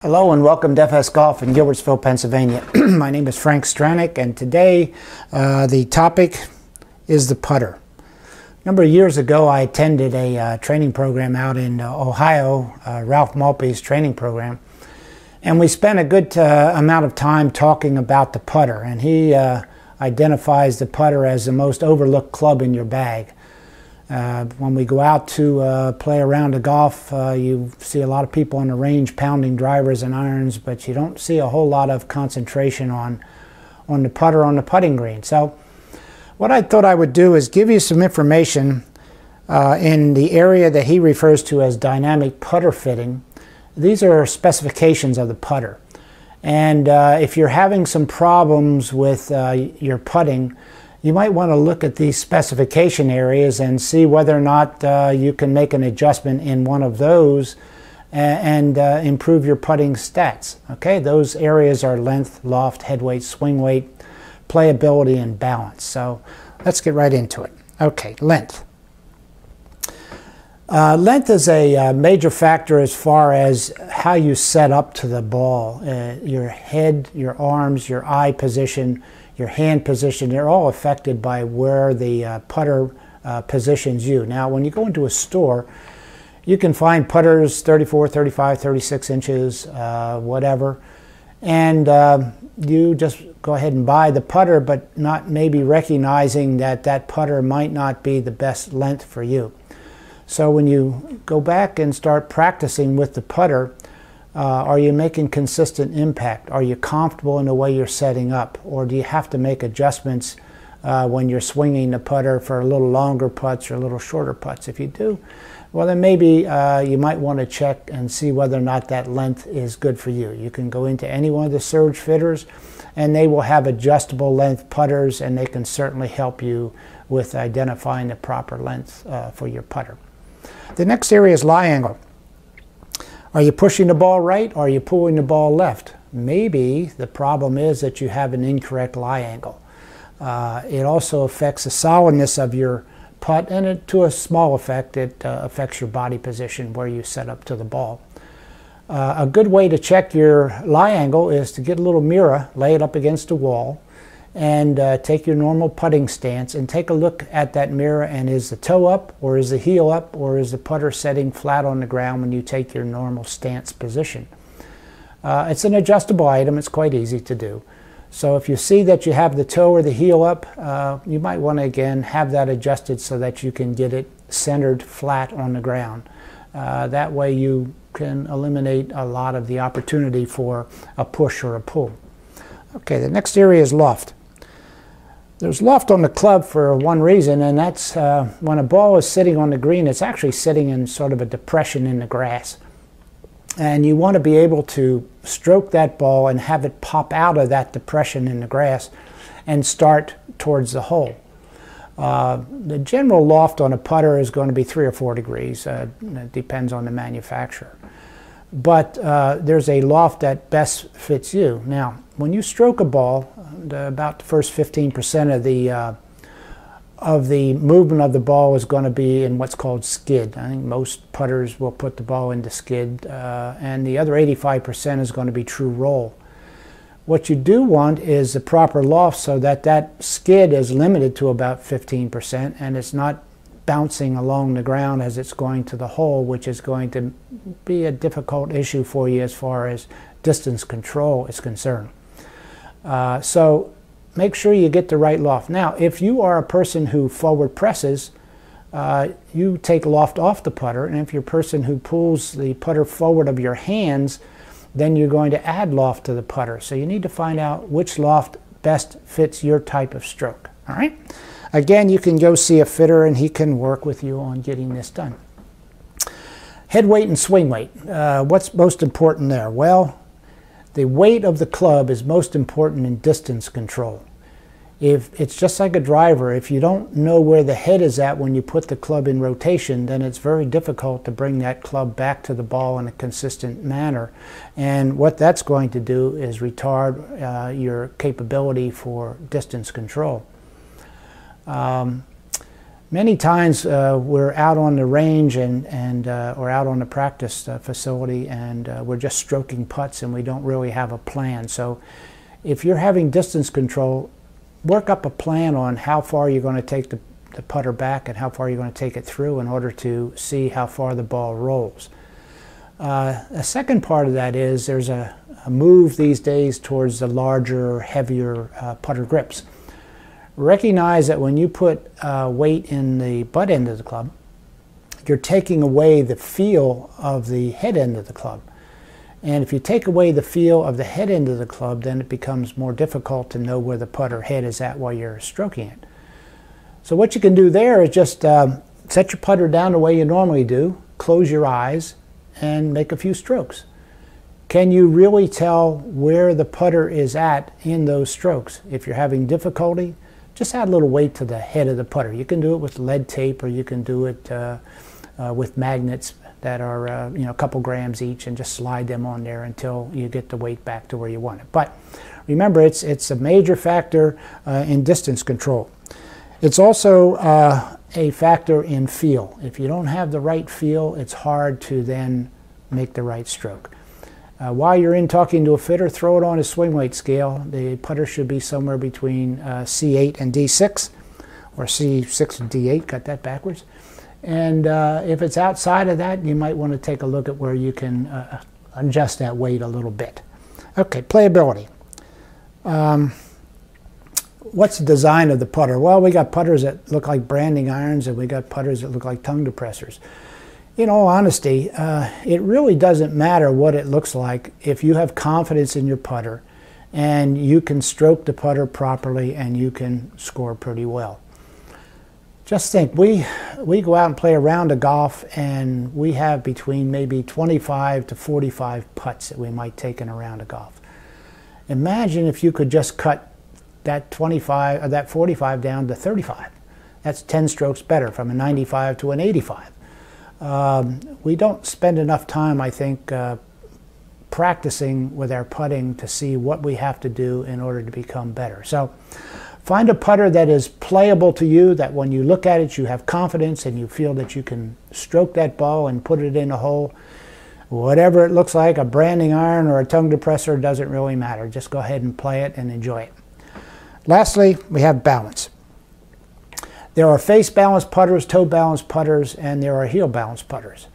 Hello and welcome to FS Golf in Gilbertsville, Pennsylvania. My name is Frank Stranick, and today the topic is the putter. A number of years ago I attended a training program out in Ohio, Ralph Malpe's training program, and we spent a good amount of time talking about the putter, and he identifies the putter as the most overlooked club in your bag. When we go out to play a round of golf, you see a lot of people on the range pounding drivers and irons, but you don't see a whole lot of concentration on the putter on the putting green. So what I thought I would do is give you some information in the area that he refers to as dynamic putter fitting. These are specifications of the putter. And if you're having some problems with your putting, you might want to look at these specification areas and see whether or not you can make an adjustment in one of those and improve your putting stats. Okay, those areas are length, loft, head weight, swing weight, playability, and balance. So let's get right into it. Okay, length. Length is a major factor as far as how you set up to the ball. Your head, your arms, your eye position, your hand position, they're all affected by where the putter positions you. Now, when you go into a store, you can find putters 34, 35, 36 inches, whatever, and you just go ahead and buy the putter, but not maybe recognizing that that putter might not be the best length for you. So when you go back and start practicing with the putter, are you making consistent impact? Are you comfortable in the way you're setting up? Or do you have to make adjustments when you're swinging the putter for a little longer putts or a little shorter putts? If you do, well then maybe you might want to check and see whether or not that length is good for you. You can go into any one of the Surge fitters and they will have adjustable length putters, and they can certainly help you with identifying the proper length for your putter. The next area is lie angle. Are you pushing the ball right, or are you pulling the ball left? Maybe the problem is that you have an incorrect lie angle. It also affects the solidness of your putt, and to a small effect, it affects your body position where you set up to the ball. A good way to check your lie angle is to get a little mirror, lay it up against the wall, and take your normal putting stance and take a look at that mirror, and is the toe up, or is the heel up, or is the putter setting flat on the ground when you take your normal stance position. It's an adjustable item. It's quite easy to do. So if you see that you have the toe or the heel up, you might want to again have that adjusted so that you can get it centered flat on the ground. That way you can eliminate a lot of the opportunity for a push or a pull. Okay, the next area is loft. There's loft on the club for one reason, and that's when a ball is sitting on the green, it's actually sitting in sort of a depression in the grass. And you want to be able to stroke that ball and have it pop out of that depression in the grass and start towards the hole. The general loft on a putter is going to be 3 or 4 degrees. It depends on the manufacturer. But there's a loft that best fits you. Now, when you stroke a ball, about the first 15% of the movement of the ball is going to be in what's called skid. I think most putters will put the ball into skid, and the other 85% is going to be true roll. What you do want is the proper loft so that that skid is limited to about 15%, and it's not bouncing along the ground as it's going to the hole, which is going to be a difficult issue for you as far as distance control is concerned. So make sure you get the right loft. Now, if you are a person who forward presses, you take loft off the putter, and if you're a person who pulls the putter forward of your hands, then you're going to add loft to the putter. So you need to find out which loft best fits your type of stroke. All right? Again, you can go see a fitter and he can work with you on getting this done. Head weight and swing weight. What's most important there? Well, the weight of the club is most important in distance control. If it's just like a driver, if you don't know where the head is at when you put the club in rotation, then it's very difficult to bring that club back to the ball in a consistent manner. And what that's going to do is retard your capability for distance control. Many times we're out on the range or out on the practice facility, and we're just stroking putts and we don't really have a plan. So if you're having distance control, work up a plan on how far you're going to take the putter back and how far you're going to take it through in order to see how far the ball rolls. A second part of that is there's a move these days towards the larger, heavier putter grips. Recognize that when you put weight in the butt end of the club, you're taking away the feel of the head end of the club. And if you take away the feel of the head end of the club, then it becomes more difficult to know where the putter head is at while you're stroking it. So what you can do there is just set your putter down the way you normally do, close your eyes, and make a few strokes. Can you really tell where the putter is at in those strokes? If you're having difficulty, just add a little weight to the head of the putter. You can do it with lead tape, or you can do it with magnets that are a couple grams each, and just slide them on there until you get the weight back to where you want it. But remember, it's a major factor in distance control. It's also a factor in feel. If you don't have the right feel, it's hard to then make the right stroke. While you're in talking to a fitter, throw it on a swing weight scale. The putter should be somewhere between C8 and D6, or C6 and D8, got that backwards. And if it's outside of that, you might want to take a look at where you can adjust that weight a little bit. Okay, playability. What's the design of the putter? Well, we got putters that look like branding irons, and we got putters that look like tongue depressors. In all honesty, it really doesn't matter what it looks like if you have confidence in your putter and you can stroke the putter properly and you can score pretty well. Just think, we go out and play a round of golf, and we have between maybe 25 to 45 putts that we might take in a round of golf. Imagine if you could just cut that 25 or that 45 down to 35. That's 10 strokes better, from a 95 to an 85. We don't spend enough time, I think, practicing with our putting to see what we have to do in order to become better. So find a putter that is playable to you, that when you look at it you have confidence and you feel that you can stroke that ball and put it in a hole. Whatever it looks like, a branding iron or a tongue depressor, doesn't really matter. Just go ahead and play it and enjoy it. Lastly, we have balance. There are face balanced putters, toe balanced putters, and there are heel balanced putters.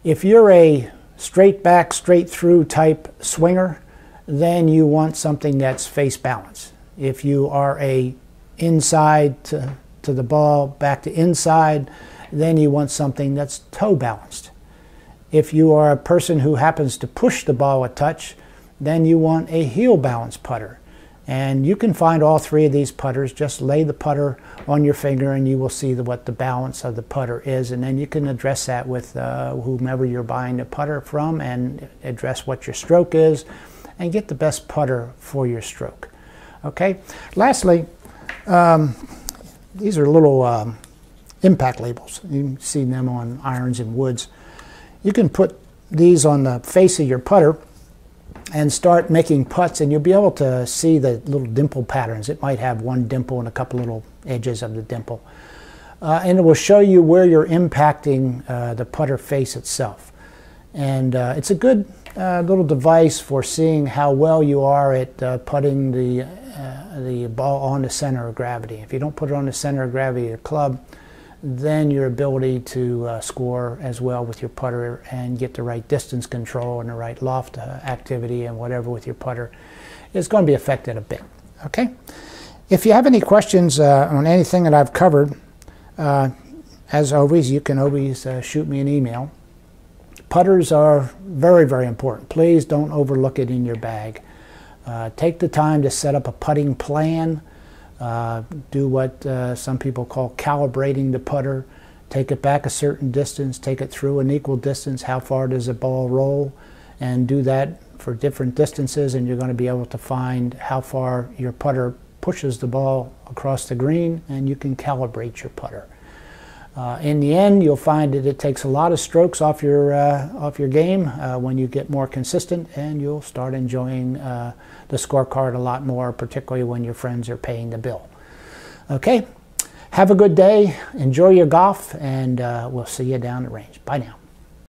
If you're a straight back, straight through type swinger, then you want something that's face balanced. If you are a inside to the ball, back to inside, then you want something that's toe balanced. If you are a person who happens to push the ball a touch, then you want a heel balanced putter. And you can find all three of these putters. Just lay the putter on your finger and you will see what the balance of the putter is, and then you can address that with whomever you're buying the putter from, and address what your stroke is and get the best putter for your stroke. Okay. Lastly, these are little impact labels. You can see them on irons and woods. You can put these on the face of your putter and start making putts, and you'll be able to see the little dimple patterns. It might have one dimple and a couple little edges of the dimple. And it will show you where you're impacting the putter face itself. And it's a good little device for seeing how well you are at putting the ball on the center of gravity. If you don't put it on the center of gravity of the club, then your ability to score as well with your putter and get the right distance control and the right loft activity and whatever with your putter is going to be affected a bit. Okay? If you have any questions on anything that I've covered, as always, you can always shoot me an email. Putters are very, very important. Please don't overlook it in your bag. Take the time to set up a putting plan. Do what some people call calibrating the putter. Take it back a certain distance, take it through an equal distance, how far does the ball roll, and do that for different distances, and you're going to be able to find how far your putter pushes the ball across the green, and you can calibrate your putter. In the end, you'll find that it takes a lot of strokes off your game when you get more consistent, and you'll start enjoying the scorecard a lot more, particularly when your friends are paying the bill. Okay? Have a good day, enjoy your golf, and we'll see you down the range. Bye now.